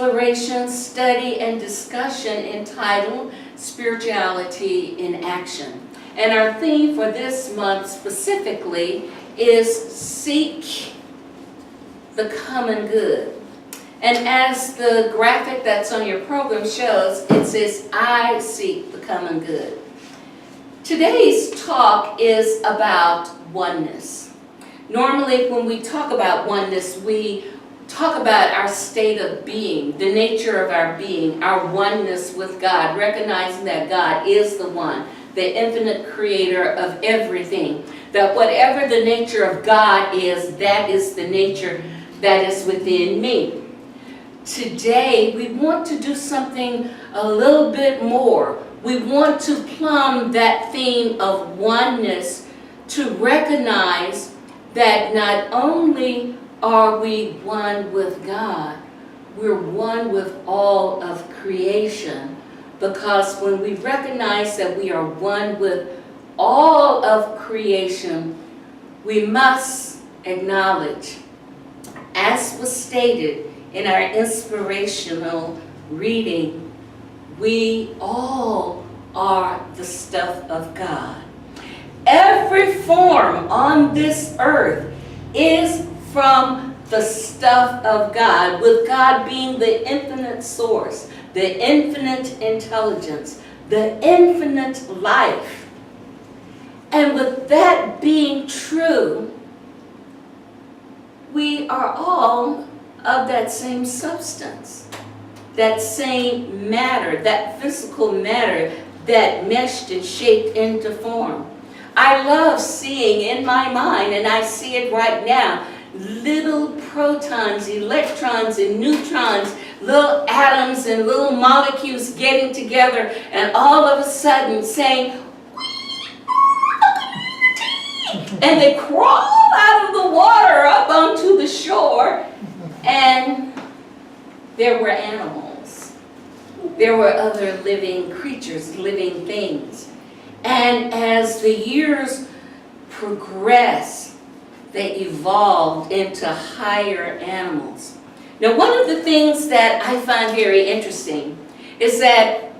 exploration, study, and discussion entitled Spirituality in Action. And our theme for this month specifically is Seek the Common Good. And as the graphic that's on your program shows, it says, I seek the common good. Today's talk is about oneness. Normally when we talk about oneness, we talk about our state of being, the nature of our being, our oneness with God, recognizing that God is the one, the infinite creator of everything, that whatever the nature of God is, that is the nature that is within me. Today, we want to do something a little bit more. We want to plumb that theme of oneness to recognize that not only are we one with God, we're one with all of creation. Because when we recognize that we are one with all of creation, we must acknowledge, as was stated in our inspirational reading, we all are the stuff of God. Every form on this earth is from the stuff of God, with God being the infinite source, the infinite intelligence, the infinite life. And with that being true, we are all of that same substance, that same matter, that physical matter that meshed and shaped into form. I love seeing in my mind, and I see it right now, little protons, electrons, and neutrons, little atoms and little molecules getting together, and all of a sudden saying, and they crawl out of the water up onto the shore. And there were animals. There were other living creatures, living things. And as the years progressed, they evolved into higher animals. Now, one of the things that I find very interesting is that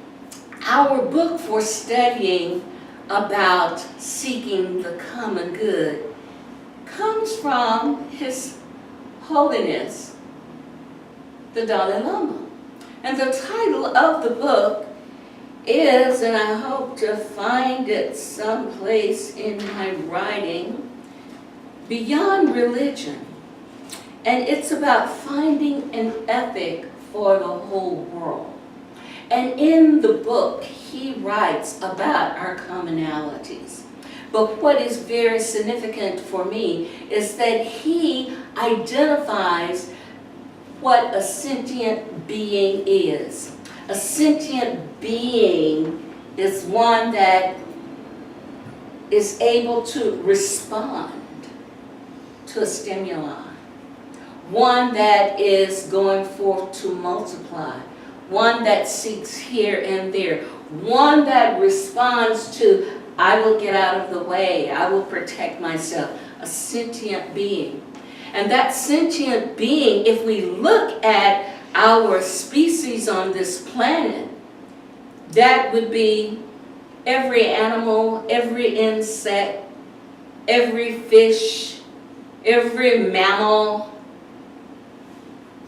our book for studying about seeking the common good comes from His Holiness, the Dalai Lama. And the title of the book is, and I hope to find it someplace in my writing, Beyond Religion. And it's about finding an ethic for the whole world. And in the book, he writes about our commonalities. But what is very significant for me is that he identifies what a sentient being is. A sentient being is one that is able to respond to a stimuli. One that is going forth to multiply. One that seeks here and there. One that responds to, I will get out of the way, I will protect myself. A sentient being. And that sentient being, if we look at our species on this planet, that would be every animal, every insect, every fish, every mammal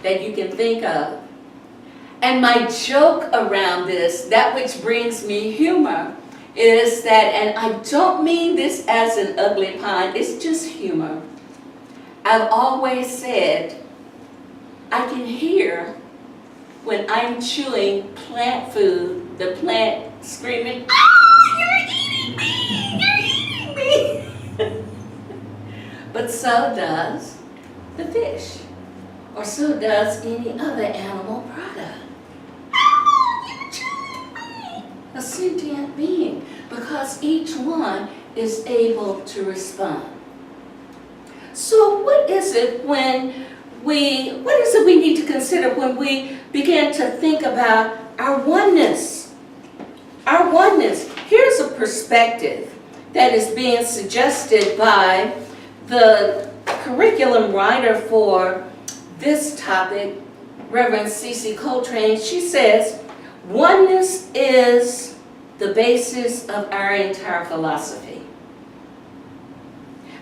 that you can think of. And my joke around this, that which brings me humor, is that, and I don't mean this as an ugly pun, it's just humor. I've always said, I can hear when I'm chewing plant food, the plant screaming, "Ah, you're eating me, you're eating me." But so does the fish, or so does any other animal product. "Ah, you're chewing me." A sentient being, because each one is able to respond. So what is it we need to consider when we begin to think about our oneness? Our oneness. Here's a perspective that is being suggested by the curriculum writer for this topic, Reverend C.C. Coltrane, she says, oneness is the basis of our entire philosophy,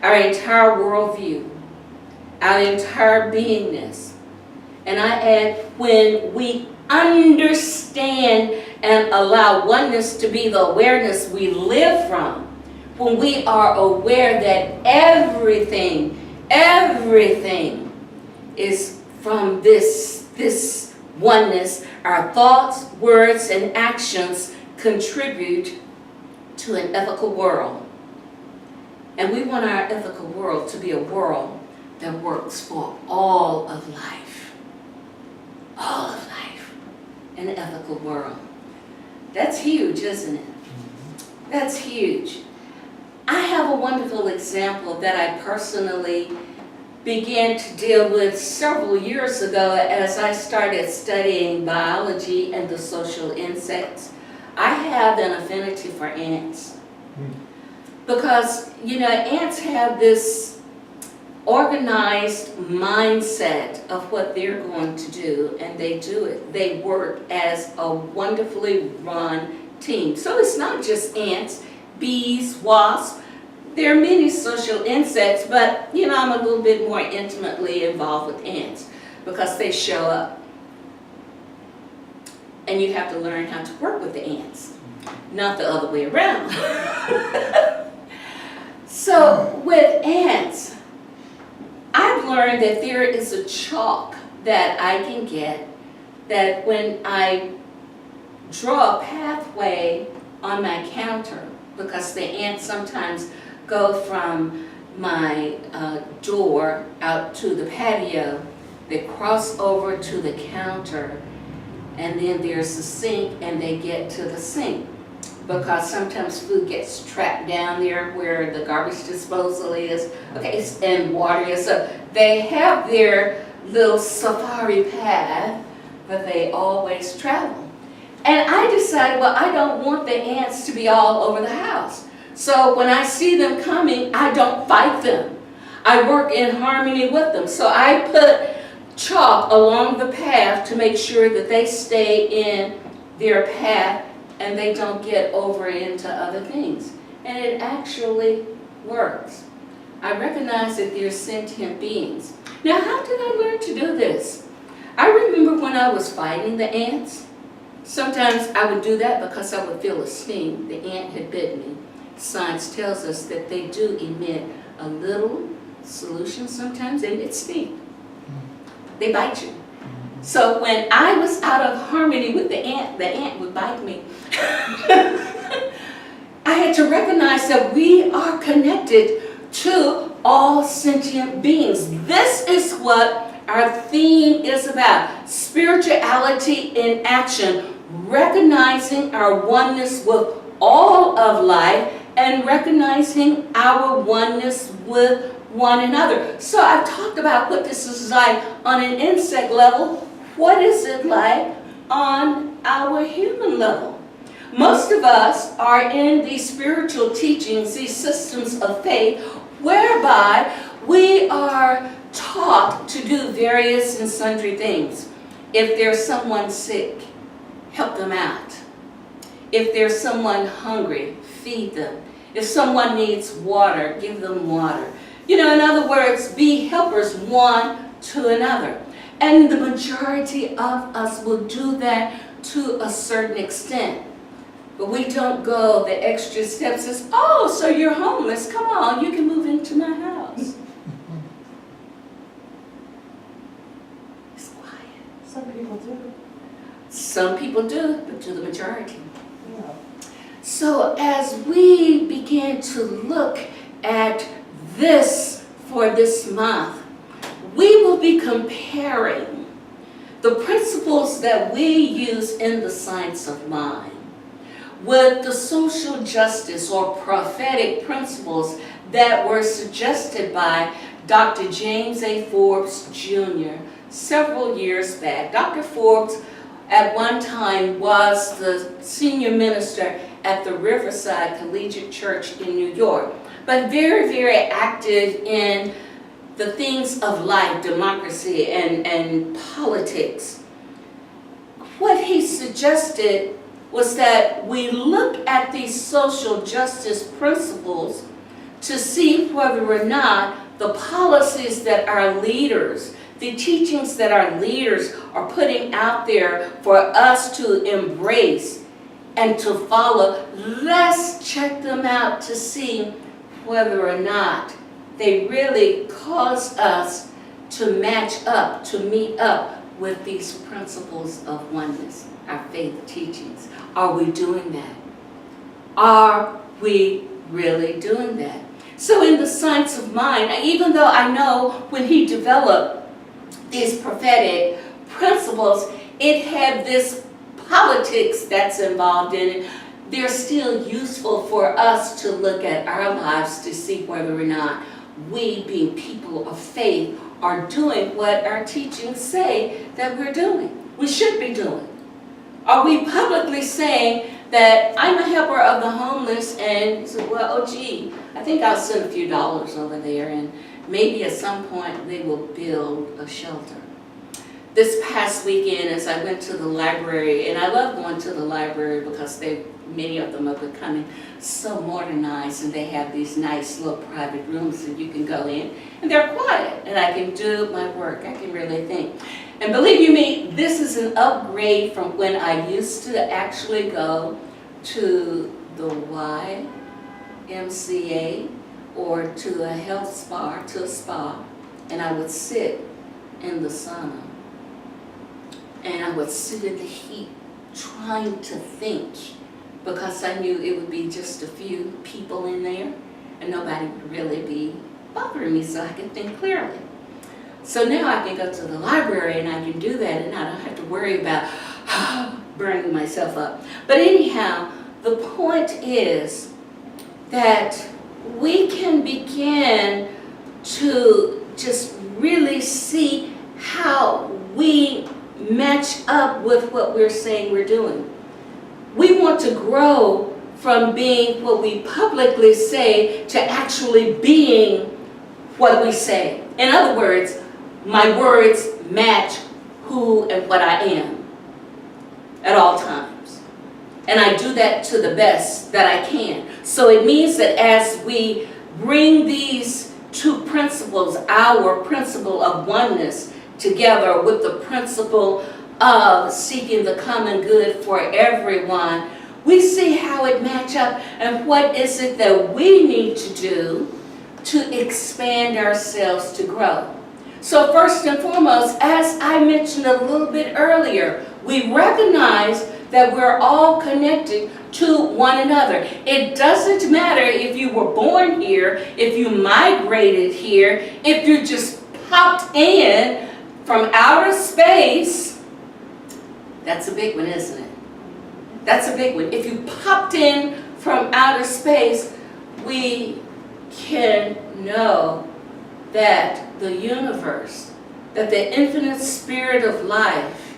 our entire worldview, our entire beingness. And I add, when we understand and allow oneness to be the awareness we live from, when we are aware that everything is from this oneness, our thoughts, words, and actions contribute to an ethical world. And we want our ethical world to be a world that works for all of life. All of life. An ethical world. That's huge, isn't it? That's huge. I have a wonderful example that I personally began to deal with several years ago as I started studying biology and the social insects. I have an affinity for ants. Because, ants have this organized mindset of what they're going to do, and they do it. They work as a wonderfully run team. So it's not just ants, bees, wasps. There are many social insects, but I'm a little bit more intimately involved with ants because they show up. And you have to learn how to work with the ants, not the other way around. So with ants, I've learned that there is a chalk that I can get that when I draw a pathway on my counter, because the ants sometimes go from my door out to the patio, they cross over to the counter, and then there's the sink, and they get to the sink. Because sometimes food gets trapped down there where the garbage disposal is, and water is. So they have their little safari path, but they always travel. And I decided, well, I don't want the ants to be all over the house. So when I see them coming, I don't fight them. I work in harmony with them. So I put chalk along the path to make sure that they stay in their path and they don't get over into other things. And it actually works. I recognize that they're sentient beings. Now, how did I learn to do this? I remember when I was fighting the ants, sometimes I would do that because I would feel a sting. The ant had bit me. Science tells us that they do emit a little solution sometimes, and it stings. They bite you. So when I was out of harmony with the ant would bite me. I had to recognize that we are connected to all sentient beings. This is what our theme is about. Spirituality in action, recognizing our oneness with all of life and recognizing our oneness with one another. So I've talked about what this is like on an insect level. What is it like on our human level? Most of us are in these spiritual teachings, these systems of faith, whereby we are taught to do various and sundry things. If there's someone sick, help them out. If there's someone hungry, feed them. If someone needs water, give them water. In other words, be helpers one to another. And the majority of us will do that to a certain extent. But we don't go the extra steps as, oh, so you're homeless. Come on, you can move into my house. It's quiet. Some people do. Some people do, but to the majority. Yeah. So as we begin to look at this for this month, we will be comparing the principles that we use in the science of mind with the social justice or prophetic principles that were suggested by Dr. James A. Forbes Jr. several years back. Dr. Forbes at one time was the senior minister at the Riverside Collegiate Church in New York, but very, very active in the things of life, democracy, and politics. suggested was that we look at these social justice principles to see whether or not the policies that our leaders, the teachings that our leaders are putting out there for us to embrace and to follow, let's check them out to see whether or not they really cause us to match up, to meet up with these principles of oneness, our faith teachings. Are we doing that? Are we really doing that? So in the Science of Mind, even though I know when he developed these prophetic principles, it had this politics that's involved in it. They're still useful for us to look at our lives to see whether or not we, being people of faith, are doing what our teachings say that we're doing, we should be doing. Are we publicly saying that I'm a helper of the homeless, and he said, well, oh gee, I think I'll send a few dollars over there and maybe at some point they will build a shelter. This past weekend as I went to the library, and I love going to the library because many of them are becoming so modernized, and they have these nice little private rooms that you can go in and they're quiet and I can do my work. I can really think. And believe you me, this is an upgrade from when I used to actually go to the YMCA or to a health spa, and I would sit in the sauna. And I would sit in the heat trying to think, because I knew it would be just a few people in there and nobody would really be bothering me, so I could think clearly. So now I can go to the library and I can do that and I don't have to worry about burning myself up. But anyhow, the point is that we can begin to just really see how we match up with what we're saying we're doing. We want to grow from being what we publicly say to actually being what we say. In other words, my words match who and what I am at all times. And I do that to the best that I can. So it means that as we bring these two principles, our principle of oneness, together with the principle of seeking the common good for everyone, we see how it match up and what is it that we need to do to expand ourselves to grow. So first and foremost, as I mentioned a little bit earlier, we recognize that we're all connected to one another. It doesn't matter if you were born here, if you migrated here, if you just popped in from outer space. That's a big one, isn't it? That's a big one. If you popped in from outer space, we can know that the universe, that the infinite spirit of life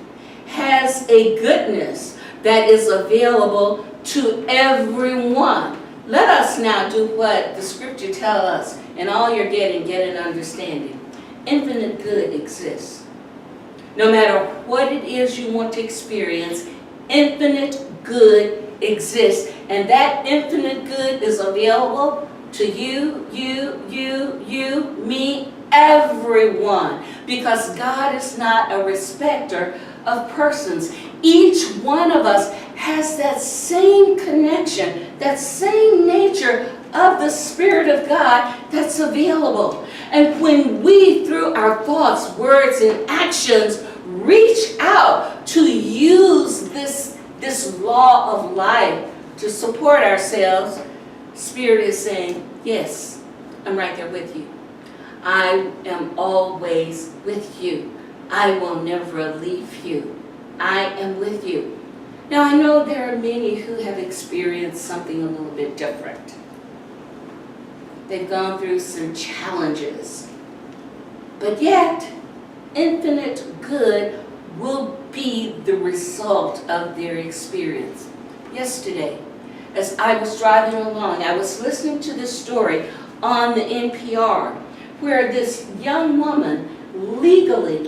has a goodness that is available to everyone. Let us now do what the scripture tells us. In all you're getting, get an understanding. Infinite good exists. No matter what it is you want to experience, infinite good exists. And that infinite good is available to you, me, everyone. Because God is not a respecter of persons. Each one of us has that same connection, that same nature of the Spirit of God that's available. And when we, through our thoughts, words, and actions, reach out to use this law of life to support ourselves, Spirit is saying, yes, I'm right there with you. I am always with you. I will never leave you. I am with you. Now I know there are many who have experienced something a little bit different. They've gone through some challenges. But yet, infinite good will be the result of their experience. Yesterday, as I was driving along, I was listening to this story on the NPR where this young woman legally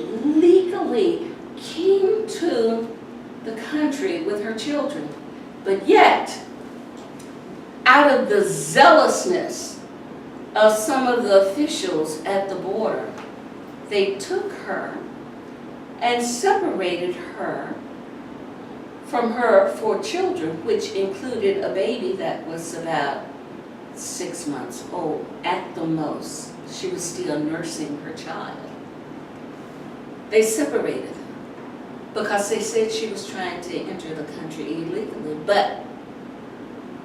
came to the country with her children. But yet, out of the zealousness of some of the officials at the border, they took her and separated her from her 4 children, which included a baby that was about 6 months old at the most. She was still nursing her child. They separated her because they said she was trying to enter the country illegally. But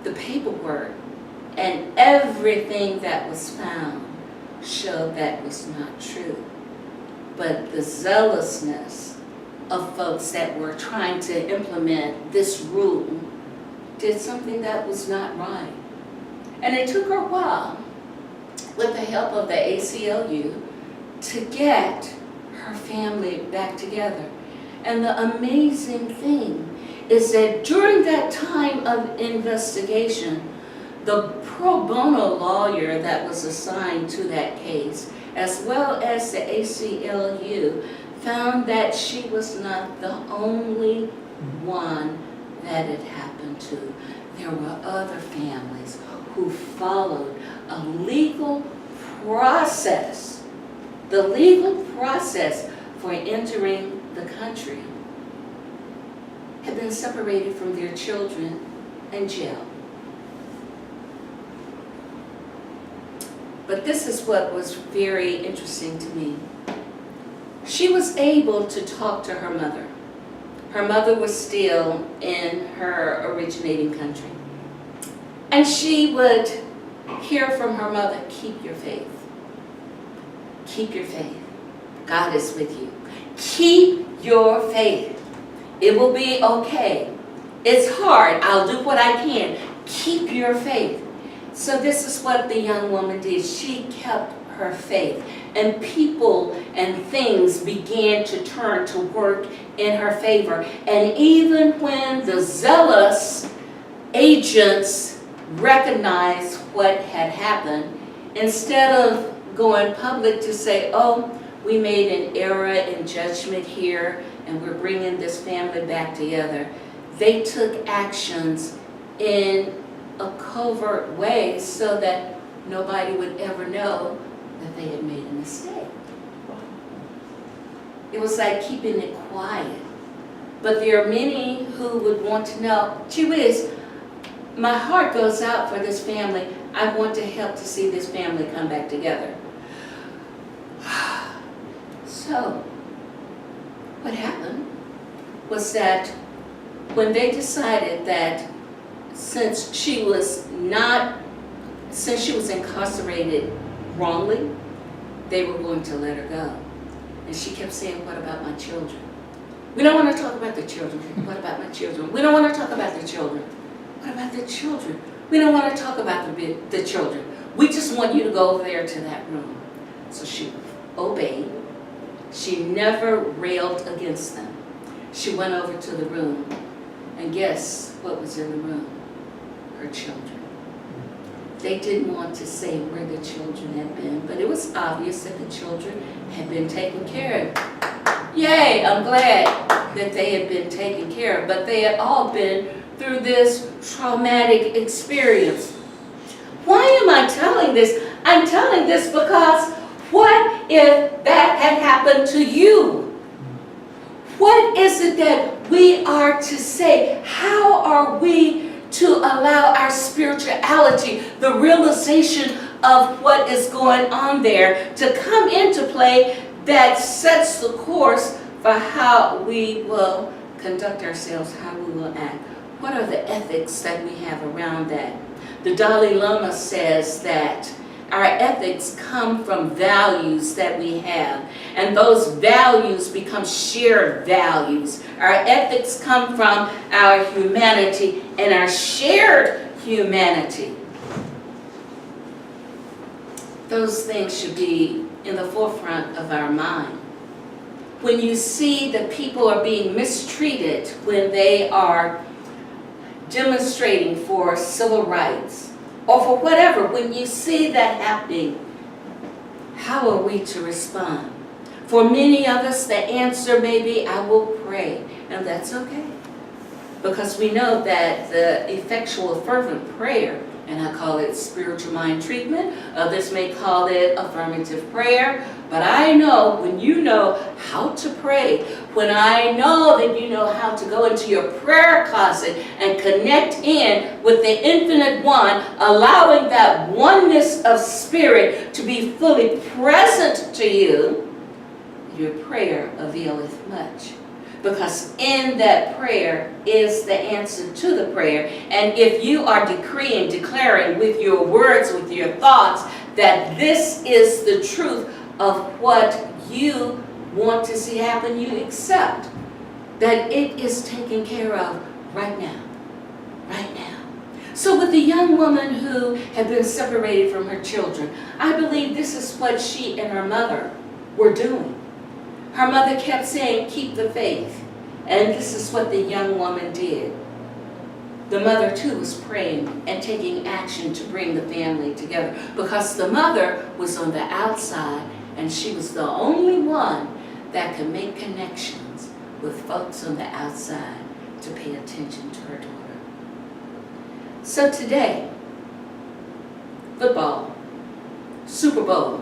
the paperwork and everything that was found showed that was not true. But the zealousness of folks that were trying to implement this rule did something that was not right. And it took her a while, with the help of the ACLU, to get her family back together. And the amazing thing is that during that time of investigation, the pro bono lawyer that was assigned to that case, as well as the ACLU, found that she was not the only one that it happened to. There were other families who followed a legal process, the legal process for entering the country, had been separated from their children and jailed. But this is what was very interesting to me. She was able to talk to her mother. Her mother was still in her originating country. And she would hear from her mother, keep your faith. Keep your faith. God is with you. Keep your faith. It will be okay. It's hard. I'll do what I can. Keep your faith. So this is what the young woman did. She kept her faith. And people and things began to turn to work in her favor. And even when the zealous agents recognized what had happened, instead of going public to say, oh, we made an error in judgment here and we're bringing this family back together, they took actions in a covert way so that nobody would ever know that they had made a mistake. It was like keeping it quiet. But there are many who would want to know, gee whiz, my heart goes out for this family. I want to help to see this family come back together. So, what happened was that when they decided that since she was incarcerated wrongly, they were going to let her go. And she kept saying, what about my children? We don't want to talk about the children. What about my children? We don't want to talk about the children. What about the children? We don't want to talk about the children. We just want you to go over there to that room. So she obeyed. She never railed against them. She went over to the room, and guess what was in the room? Her children. They didn't want to say where the children had been, but it was obvious that the children had been taken care of. Yay, I'm glad that they had been taken care of, but they had all been through this traumatic experience. Why am I telling this? I'm telling this because what if that had happened to you? What is it that we are to say? How are we to allow our spirituality, the realization of what is going on there, to come into play that sets the course for how we will conduct ourselves, how we will act? What are the ethics that we have around that? The Dalai Lama says that our ethics come from values that we have, and those values become shared values. Our ethics come from our humanity and our shared humanity. Those things should be in the forefront of our mind. When you see that people are being mistreated when they are demonstrating for civil rights, or for whatever, when you see that happening, how are we to respond? For many of us, the answer may be, I will pray, and that's okay. because we know that the effectual fervent prayer, and I call it spiritual mind treatment, others may call it affirmative prayer, but I know when you know how to pray, when I know that you know how to go into your prayer closet and connect in with the Infinite One, allowing that oneness of spirit to be fully present to you, your prayer availeth much. Because in that prayer is the answer to the prayer. And if you are decreeing, declaring with your words, with your thoughts, that this is the truth of what you want to see happen, you accept that it is taken care of right now. Right now. So with the young woman who had been separated from her children, I believe this is what she and her mother were doing. Her mother kept saying, keep the faith. And this is what the young woman did. The mother too was praying and taking action to bring the family together, because the mother was on the outside and she was the only one that could make connections with folks on the outside to pay attention to her daughter. So today, football, Super Bowl.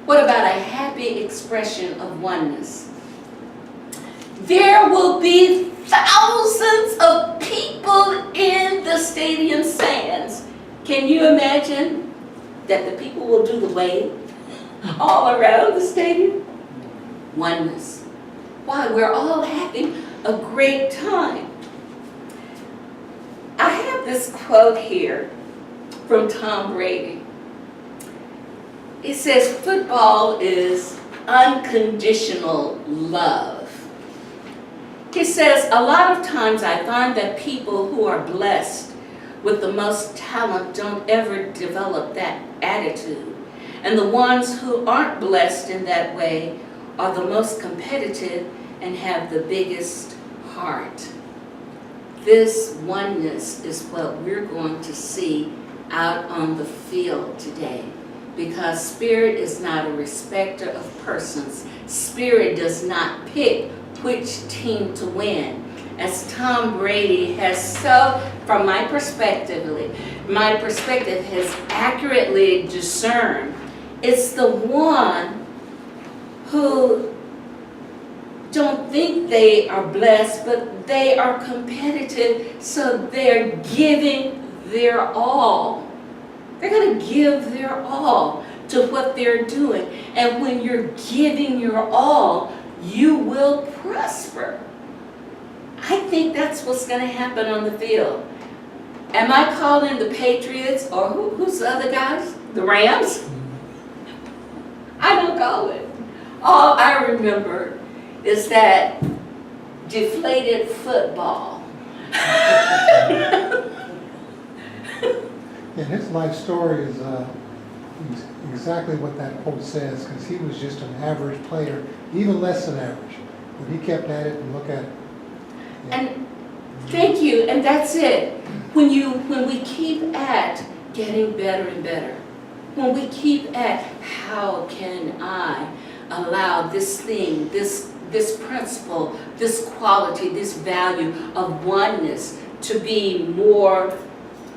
What about a happy expression of oneness? There will be thousands of people in the stadium stands. Can you imagine that the people will do the wave all around the stadium? Oneness. Why? We're all having a great time. I have this quote here from Tom Brady. It says, football is unconditional love. He says, a lot of times I find that people who are blessed with the most talent don't ever develop that attitude. And the ones who aren't blessed in that way are the most competitive and have the biggest heart. This oneness is what we're going to see out on the field today. Because Spirit is not a respecter of persons. Spirit does not pick which team to win. As Tom Brady has so, from my perspective, has accurately discerned, it's the one who don't think they are blessed, but they are competitive, so they're giving their all. They're going to give their all to what they're doing. And when you're giving your all, you will prosper. I think that's what's going to happen on the field. Am I calling the Patriots, or who's the other guys? The Rams? I don't call it. All I remember is that deflated football. And his life story is exactly what that quote says, because he was just an average player, even less than average. But he kept at it and look at it. Yeah. And thank you, and that's it. When we keep at getting better and better, when we keep at how can I allow this thing, this principle, this quality, this value of oneness to be more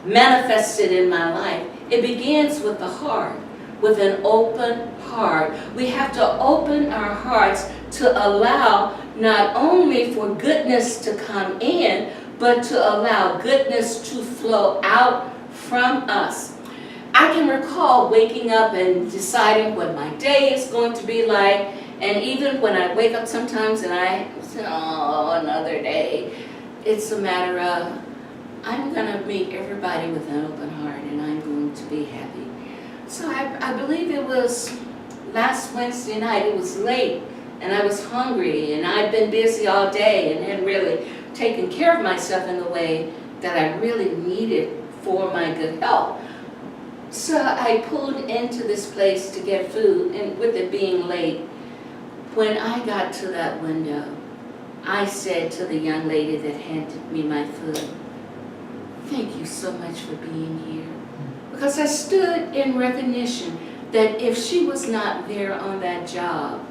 manifested in my life. It begins with the heart, with an open heart. We have to open our hearts to allow not only for goodness to come in, but to allow goodness to flow out from us. I can recall waking up and deciding what my day is going to be like, and even when I wake up sometimes and I say, oh, another day, it's a matter of, I'm going to meet everybody with an open heart, and I'm going to be happy. So I believe it was last Wednesday night. It was late, and I was hungry, and I'd been busy all day and hadn't really taken care of myself in the way that I really needed for my good health. So I pulled into this place to get food, and with it being late, when I got to that window, I said to the young lady that handed me my food, thank you so much for being here. Because I stood in recognition that if she was not there on that job,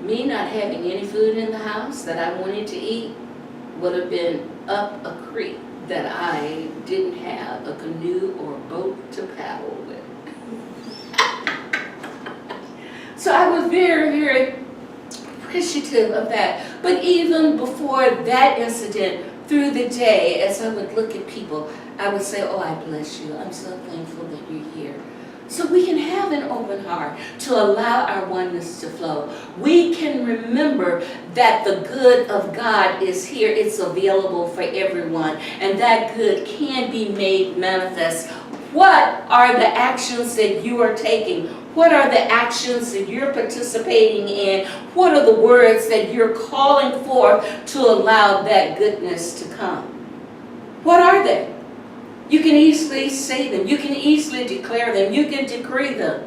me not having any food in the house that I wanted to eat, would have been up a creek that I didn't have a canoe or a boat to paddle with. So I was very, very appreciative of that. But even before that incident, through the day, as I would look at people, I would say, oh, I bless you. I'm so thankful that you're here. So we can have an open heart to allow our oneness to flow. We can remember that the good of God is here. It's available for everyone. And that good can be made manifest. What are the actions that you are taking? What are the actions that you're participating in? What are the words that you're calling forth to allow that goodness to come? What are they? You can easily say them. You can easily declare them. You can decree them.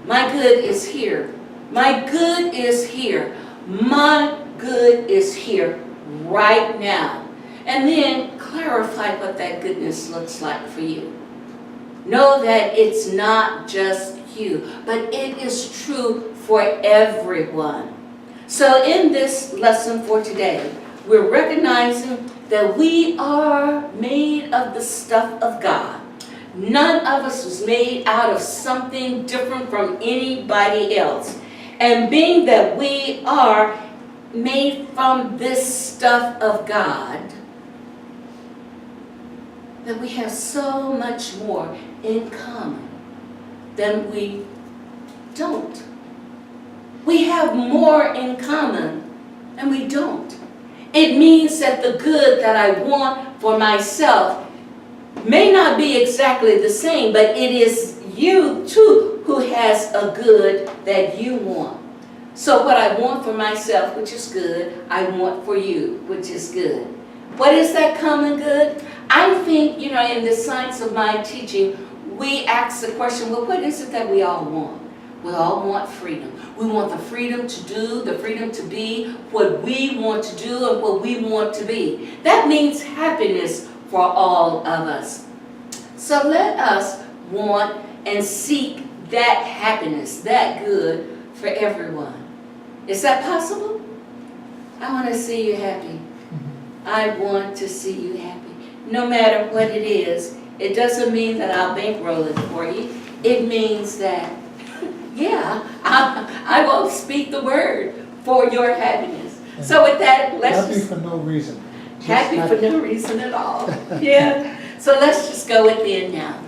My good is here. My good is here. My good is here right now. And then clarify what that goodness looks like for you. Know that it's not just you, but it is true for everyone. So in this lesson for today, we're recognizing that we are made of the stuff of God. None of us was made out of something different from anybody else. And being that we are made from this stuff of God, that we have so much more in common than we don't. We have more in common than we don't. It means that the good that I want for myself may not be exactly the same, but it is you too who has a good that you want. So what I want for myself, which is good, I want for you, which is good. What is that common good? I think, in the science of mind teaching, we ask the question, well, what is it that we all want? We all want freedom. We want the freedom to do, the freedom to be what we want to do and what we want to be. That means happiness for all of us. So let us want and seek that happiness, that good for everyone. Is that possible? I want to see you happy. I want to see you happy. No matter what it is, it doesn't mean that I'll bankroll it for you. It means that, yeah, I will speak the word for your happiness. So with that, let's Happy for no reason. happy for no reason at all. Yeah. So let's just go within now.